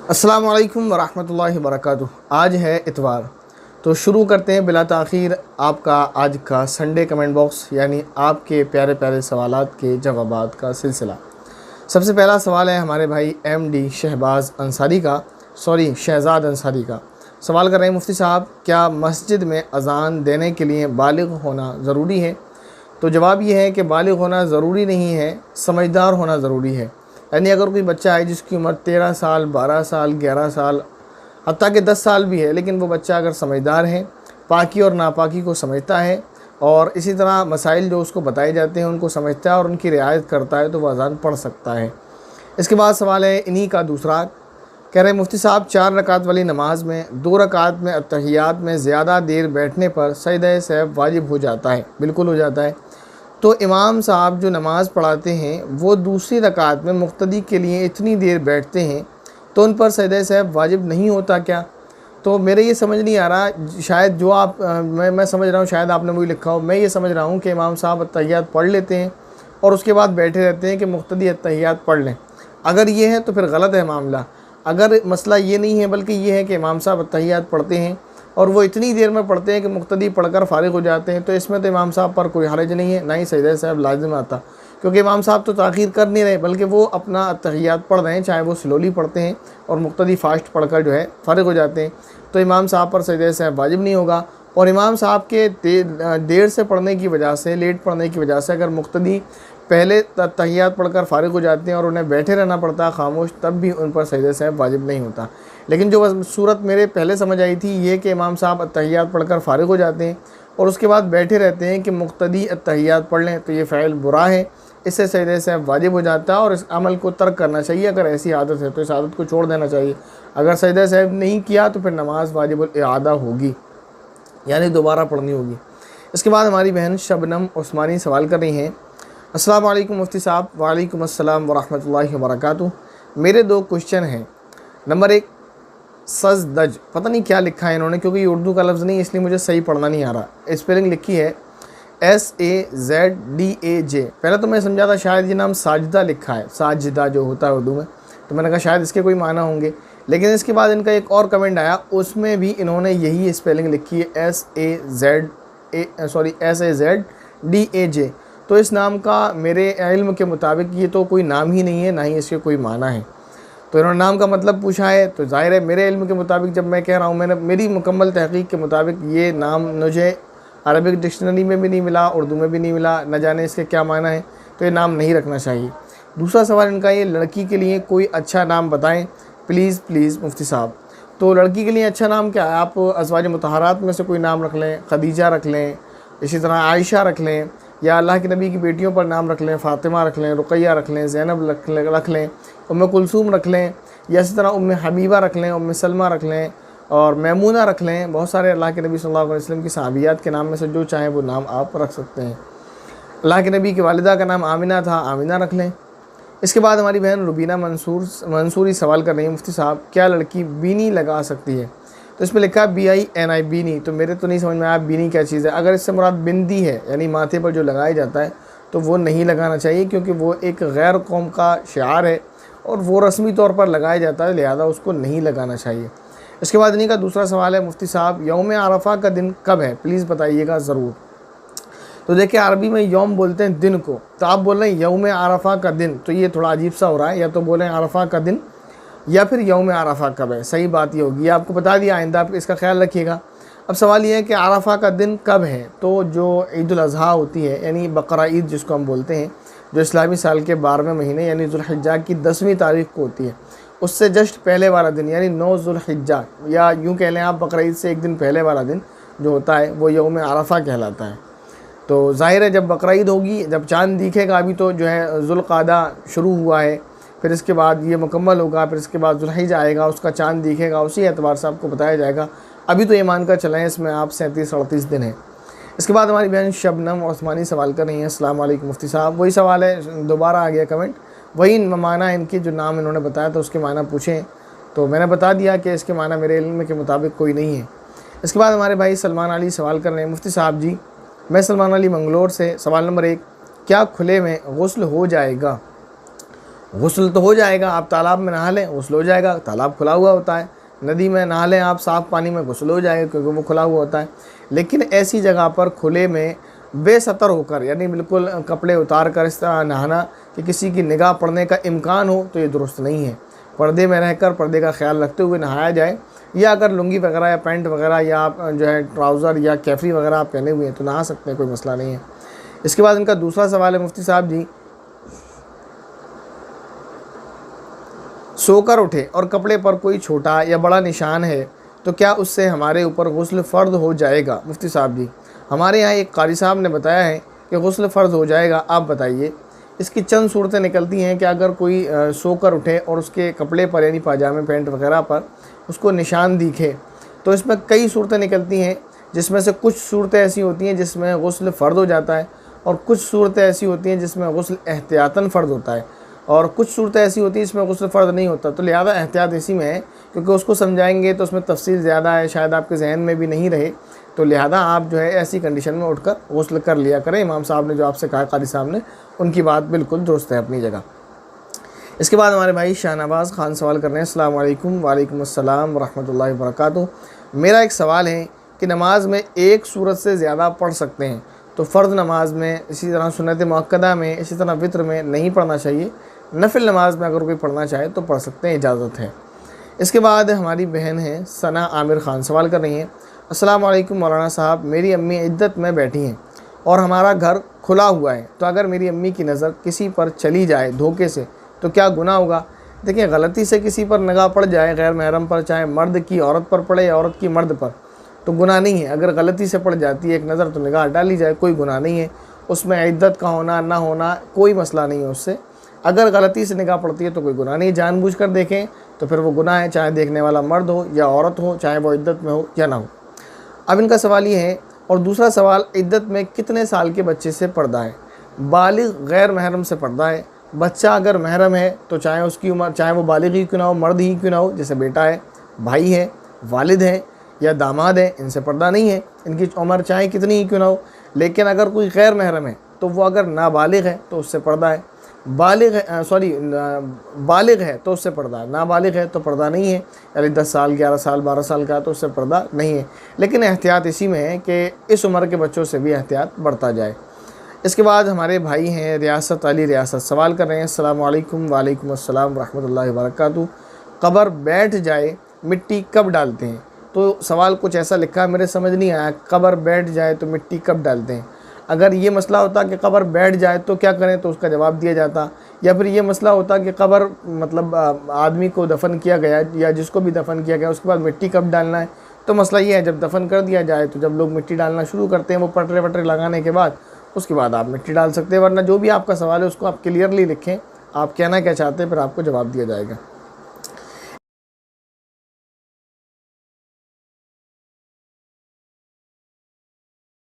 السلام علیکم ورحمۃ اللہ وبرکاتہ۔ آج ہے اتوار، تو شروع کرتے ہیں بلا تاخیر آپ کا آج کا سنڈے کمنٹ باکس، یعنی آپ کے پیارے پیارے سوالات کے جوابات کا سلسلہ۔ سب سے پہلا سوال ہے ہمارے بھائی ایم ڈی شہزاد انصاری کا۔ سوال کر رہے ہیں مفتی صاحب، کیا مسجد میں اذان دینے کے لیے بالغ ہونا ضروری ہے؟ تو جواب یہ ہے کہ بالغ ہونا ضروری نہیں ہے، سمجھدار ہونا ضروری ہے۔ یعنی اگر کوئی بچہ ہے جس کی عمر 13 سال، 12 سال، 11 سال، حتیٰ کہ 10 سال بھی ہے، لیکن وہ بچہ اگر سمجھدار ہے، پاکی اور ناپاکی کو سمجھتا ہے، اور اسی طرح مسائل جو اس کو بتائے جاتے ہیں ان کو سمجھتا ہے اور ان کی رعایت کرتا ہے، تو وہ اذان پڑھ سکتا ہے۔ اس کے بعد سوال ہے انہی کا دوسرا، کہہ رہے ہیں مفتی صاحب 4 رکعت والی نماز میں 2 رکعت میں اتحیات میں زیادہ دیر بیٹھنے پر سجدہ سہو واجب ہو جاتا ہے؟ بالکل ہو جاتا ہے۔ تو امام صاحب جو نماز پڑھاتے ہیں وہ دوسری رکعت میں مقتدی کے لیے اتنی دیر بیٹھتے ہیں، تو ان پر سجدہ سہو واجب نہیں ہوتا کیا؟ تو میرے یہ سمجھ نہیں آ رہا، شاید جو آپ میں سمجھ رہا ہوں، شاید آپ نے وہی لکھا ہو، میں یہ سمجھ رہا ہوں کہ امام صاحب اتحیات پڑھ لیتے ہیں اور اس کے بعد بیٹھے رہتے ہیں کہ مقتدی اتحیات پڑھ لیں۔ اگر یہ ہے تو پھر غلط ہے معاملہ۔ اگر مسئلہ یہ نہیں ہے بلکہ یہ ہے کہ امام صاحب اتحیات پڑھتے ہیں اور وہ اتنی دیر میں پڑھتے ہیں کہ مقتدی پڑھ کر فارغ ہو جاتے ہیں، تو اس میں تو امام صاحب پر کوئی حرج نہیں ہے، نہ ہی سجدہ صاحب لازم آتا، کیونکہ امام صاحب تو تاخیر کر نہیں رہے بلکہ وہ اپنا اتحیات پڑھ رہے ہیں، چاہے وہ سلولی پڑھتے ہیں اور مقتدی فاسٹ پڑھ کر جو ہے فارغ ہو جاتے ہیں، تو امام صاحب پر سجدہ صاحب واجب نہیں ہوگا۔ اور امام صاحب کے دیر سے پڑھنے کی وجہ سے، لیٹ پڑھنے کی وجہ سے اگر مقتدی پہلے اتحیات پڑھ کر فارغ ہو جاتے ہیں اور انہیں بیٹھے رہنا پڑتا ہے خاموش، تب بھی ان پر سجدہ صاحب واجب نہیں ہوتا۔ لیکن جو صورت میرے پہلے سمجھ آئی تھی یہ کہ امام صاحب اتحیات پڑھ کر فارغ ہو جاتے ہیں اور اس کے بعد بیٹھے رہتے ہیں کہ مقتدی اتحیات پڑھ لیں، تو یہ فعل برا ہے، اس سے سجدہ صاحب واجب ہو جاتا ہے اور اس عمل کو ترک کرنا چاہیے۔ اگر ایسی عادت ہے تو اس عادت کو چھوڑ دینا چاہیے۔ اگر سجدہ صاحب نہیں کیا تو پھر نماز واجب الاعادہ ہوگی، یعنی دوبارہ پڑھنی ہوگی۔ اس کے بعد ہماری بہن شبنم عثمانی سوال کر رہی ہیں، السلام علیکم مفتی صاحب۔ وعلیکم السلام ورحمۃ اللہ وبرکاتہ۔ میرے 2 کوشچن ہیں۔ نمبر 1، سزدج، پتہ نہیں کیا لکھا ہے انہوں نے، کیونکہ یہ اردو کا لفظ نہیں، اس لیے مجھے صحیح پڑھنا نہیں آ رہا۔ اسپیلنگ لکھی ہے SAZDAJ۔ پہلے تو میں سمجھا تھا شاید یہ نام ساجدہ لکھا ہے، ساجدہ جو ہوتا ہے اردو میں، تو میں نے کہا شاید اس کے کوئی معنی ہوں گے، لیکن اس کے بعد ان کا ایک اور کمنٹ آیا، اس میں بھی انہوں نے یہی اسپیلنگ لکھی ہے SAZDAJ۔ تو اس نام کا میرے علم کے مطابق یہ تو کوئی نام ہی نہیں ہے، نہ ہی اس کے کوئی معنی ہے۔ تو انہوں نے نام کا مطلب پوچھا ہے، تو ظاہر ہے میرے علم کے مطابق جب میں کہہ رہا ہوں، میری مکمل تحقیق کے مطابق یہ نام مجھے عربک ڈکشنری میں بھی نہیں ملا، اردو میں بھی نہیں ملا، نہ جانے اس کے کیا معنی ہے، تو یہ نام نہیں رکھنا چاہیے۔ دوسرا سوال ان کا یہ، لڑکی کے لیے کوئی اچھا نام بتائیں پلیز مفتی صاحب۔ تو لڑکی کے لیے اچھا نام کیا ہے؟ آپ ازواج مطہرات میں سے کوئی نام رکھ لیں، خدیجہ رکھ لیں، اسی طرح عائشہ رکھ لیں، یا اللہ کے نبی کی بیٹیوں پر نام رکھ لیں، فاطمہ رکھ لیں، رقیہ رکھ لیں، زینب رکھ لیں، ام کلثوم رکھ لیں، یا اسی طرح ام حبیبہ رکھ لیں، ام سلمہ رکھ لیں، اور میمونہ رکھ لیں۔ بہت سارے اللہ کے نبی صلی اللہ علیہ وسلم کی صحابیات کے نام میں سے جو چاہیں وہ نام آپ رکھ سکتے ہیں۔ اللہ کے نبی کی والدہ کا نام آمنہ تھا، آمنہ رکھ لیں۔ اس کے بعد ہماری بہن ربینہ منصوری سوال کر رہی ہے، مفتی صاحب کیا لڑکی بینی لگا سکتی ہے؟ تو اس میں لکھا ہے BINI، بینی، تو میرے تو نہیں سمجھ میں آیا بینی کیا چیز ہے۔ اگر اس سے مراد بندی ہے، یعنی ماتھے پر جو لگایا جاتا ہے، تو وہ نہیں لگانا چاہیے، کیونکہ وہ ایک غیر قوم کا شعار ہے اور وہ رسمی طور پر لگایا جاتا ہے، لہذا اس کو نہیں لگانا چاہیے۔ اس کے بعد انہی کا دوسرا سوال ہے، مفتی صاحب یوم عرفہ کا دن کب ہے؟ پلیز بتائیے گا ضرور۔ تو دیکھیں عربی میں یوم بولتے ہیں دن کو، تو آپ بول رہے ہیں یوم عرفہ کا دن، تو یہ تھوڑا عجیب سا ہو رہا ہے، یا تو بولیں عرفہ کا دن یا پھر یوم عرفہ کب ہے۔ صحیح بات یہ ہوگی، آپ کو بتا دیا، آئندہ آپ اس کا خیال رکھیے گا۔ اب سوال یہ ہے کہ عرفہ کا دن کب ہے؟ تو جو عید الاضحیٰ ہوتی ہے، یعنی بقرہ عید جس کو ہم بولتے ہیں، جو اسلامی سال کے 12ویں مہینے یعنی ذوالحجہ کی 10ویں تاریخ کو ہوتی ہے، اس سے جسٹ پہلے والا دن یعنی 9 ذوالحجہ، یا یوں کہہ لیں آپ بقرہ عید سے ایک دن پہلے والا دن جو ہوتا ہے وہ یوم عرفہ کہلاتا ہے۔ تو ظاہر ہے جب بقرہ عید ہوگی، جب چاند دکھے گا، ابھی تو جو ہے ذوالقعدہ شروع ہوا ہے، پھر اس کے بعد یہ مکمل ہوگا، پھر اس کے بعد ذوالحجہ آئے گا، اس کا چاند دکھے گا، اسی اعتبار سے آپ کو بتایا جائے گا۔ ابھی تو یہ مان کر چلیں اس میں آپ 37-38 دن ہیں۔ اس کے بعد ہماری بہن شبنم عثمانی سوال کر رہی ہیں، السلام علیکم مفتی صاحب۔ وہی سوال ہے، دوبارہ آ گیا کمنٹ، وہی معنی ان کی جو نام انہوں نے بتایا تھا اس کے معنی پوچھیں، تو میں نے بتا دیا کہ اس کے معنی میرے علم کے مطابق کوئی نہیں ہے۔ اس کے بعد ہمارے بھائی سلمان علی سوال کر رہے ہیں، مفتی صاحب جی میں سلمان علی منگلور سے، سوال نمبر 1، کیا کھلے میں غسل ہو جائے گا؟ غسل تو ہو جائے گا، آپ تالاب میں نہا لیں غسل ہو جائے گا، تالاب کھلا ہوا ہوتا ہے، ندی میں نہا لیں آپ صاف پانی میں غسل ہو جائے گا کیونکہ وہ کھلا ہوا ہوتا ہے۔ لیکن ایسی جگہ پر کھلے میں بے ستر ہو کر، یعنی بالکل کپڑے اتار کر اس طرح نہانا کہ کسی کی نگاہ پڑنے کا امکان ہو، تو یہ درست نہیں ہے۔ پردے میں رہ کر پردے کا خیال رکھتے ہوئے نہایا جائے، یا اگر لنگی وغیرہ یا پینٹ وغیرہ یا آپ جو ہے ٹراؤزر یا کیفری وغیرہ آپ پہنے ہوئے ہیں تو نہا سکتے ہیں، کوئی مسئلہ نہیں ہے۔ اس کے بعد ان کا دوسرا سوال ہے مفتی صاحب جی، سو کر اٹھے اور کپڑے پر کوئی چھوٹا یا بڑا نشان ہے تو کیا اس سے ہمارے اوپر غسل فرض ہو جائے گا؟ مفتی صاحب جی، ہمارے یہاں ایک قاری صاحب نے بتایا ہے کہ غسل فرض ہو جائے گا، آپ بتائیے۔ اس کی چند صورتیں نکلتی ہیں کہ اگر کوئی سو کر اٹھے اور اس کے کپڑے پر یعنی پاجامے پینٹ وغیرہ پر اس کو نشان دکھے، تو اس میں کئی صورتیں نکلتی ہیں، جس میں سے کچھ صورتیں ایسی ہوتی ہیں جس میں غسل فرض ہو جاتا ہے، اور کچھ صورتیں ایسی ہوتی ہیں جس میں غسل احتیاطاً فرض ہوتا ہے، اور کچھ صورتیں ایسی ہوتی ہیں جس میں غسل فرض نہیں ہوتا۔ تو لہذا احتیاط اسی میں ہے، کیونکہ اس کو سمجھائیں گے تو اس میں تفصیل زیادہ ہے، شاید آپ کے ذہن میں بھی نہیں رہے، تو لہذا آپ جو ہے ایسی کنڈیشن میں اٹھ کر غسل کر لیا کریں۔ امام صاحب نے جو آپ سے کہا، قاری صاحب نے، ان کی بات بالکل درست ہے اپنی جگہ۔ اس کے بعد ہمارے بھائی شاہ نواز خان سوال کر رہے ہیں، السلام علیکم۔ وعلیکم السلام ورحمۃ اللہ وبرکاتہ۔ میرا ایک سوال ہے کہ نماز میں ایک سورت سے زیادہ پڑھ سکتے ہیں تو فرض نماز میں، اسی طرح سنت مؤکدہ میں، اسی طرح وطر میں نہیں پڑھنا چاہیے، نفل نماز میں اگر کوئی پڑھنا چاہے تو پڑھ سکتے ہیں، اجازت ہے۔ اس کے بعد ہماری بہن ہیں ثنا عامر خان سوال کر رہی ہیں، السلام علیکم مولانا صاحب، میری امی عدت میں بیٹھی ہیں اور ہمارا گھر کھلا ہوا ہے، تو اگر میری امی کی نظر کسی پر چلی جائے دھوکے سے تو کیا گناہ ہوگا؟ دیکھیں، غلطی سے کسی پر نگاہ پڑ جائے غیر محرم پر، چاہے مرد کی عورت پر پڑے یا عورت کی مرد پر، تو گناہ نہیں ہے۔ اگر غلطی سے پڑ جاتی ہے ایک نظر تو نگاہ ڈالی جائے، کوئی گناہ نہیں ہے، اس میں عدت کا ہونا نہ ہونا کوئی مسئلہ نہیں ہے اس سے۔ اگر غلطی سے نگاہ پڑتی ہے تو کوئی گناہ نہیں، جان بوجھ کر دیکھیں تو پھر وہ گناہ ہے، چاہے دیکھنے والا مرد ہو یا عورت ہو، چاہے وہ عدت میں ہو یا نہ ہو۔ اب ان کا سوال یہ ہے، اور دوسرا سوال، عدت میں کتنے سال کے بچے سے پردہ ہے؟ بالغ غیر محرم سے پردہ ہے۔ بچہ اگر محرم ہے تو چاہے اس کی عمر، چاہے وہ بالغ ہی کیوں نہ ہو، مرد ہی کیوں نہ ہو، جیسے بیٹا ہے، بھائی ہے، والد ہے یا داماد ہے، ان سے پردہ نہیں ہے، ان کی عمر چاہے کتنی ہی کیوں نہ ہو۔ لیکن اگر کوئی غیر محرم ہے تو وہ اگر نابالغ ہے تو اس سے پردہ ہے، بالغ ہے تو اس سے پردہ ہے، نابالغ ہے تو پردہ نہیں ہے، یعنی 10 سال 11 سال 12 سال کا تو اس سے پردہ نہیں ہے۔ لیکن احتیاط اسی میں ہے کہ اس عمر کے بچوں سے بھی احتیاط برتا جائے۔ اس کے بعد ہمارے بھائی ہیں ریاست علی ریاست سوال کر رہے ہیں، السلام علیکم۔ وعلیکم السلام ورحمۃ اللہ وبرکاتہ۔ قبر بیٹھ جائے مٹی کب ڈالتے ہیں؟ تو سوال کچھ ایسا لکھا ہے، میرے سمجھ نہیں آیا، قبر بیٹھ جائے تو مٹی کب ڈالتے ہیں؟ اگر یہ مسئلہ ہوتا کہ قبر بیٹھ جائے تو کیا کریں تو اس کا جواب دیا جاتا، یا پھر یہ مسئلہ ہوتا کہ قبر مطلب آدمی کو دفن کیا گیا یا جس کو بھی دفن کیا گیا اس کے بعد مٹی کب ڈالنا ہے، تو مسئلہ یہ ہے جب دفن کر دیا جائے تو جب لوگ مٹی ڈالنا شروع کرتے ہیں وہ پٹرے وٹرے لگانے کے بعد، اس کے بعد آپ مٹی ڈال سکتے ہیں، ورنہ جو بھی آپ کا سوال ہے اس کو آپ کلیئرلی لکھیں، آپ کہنا کیا چاہتے ہیں پھر آپ کو جواب دیا جائے گا۔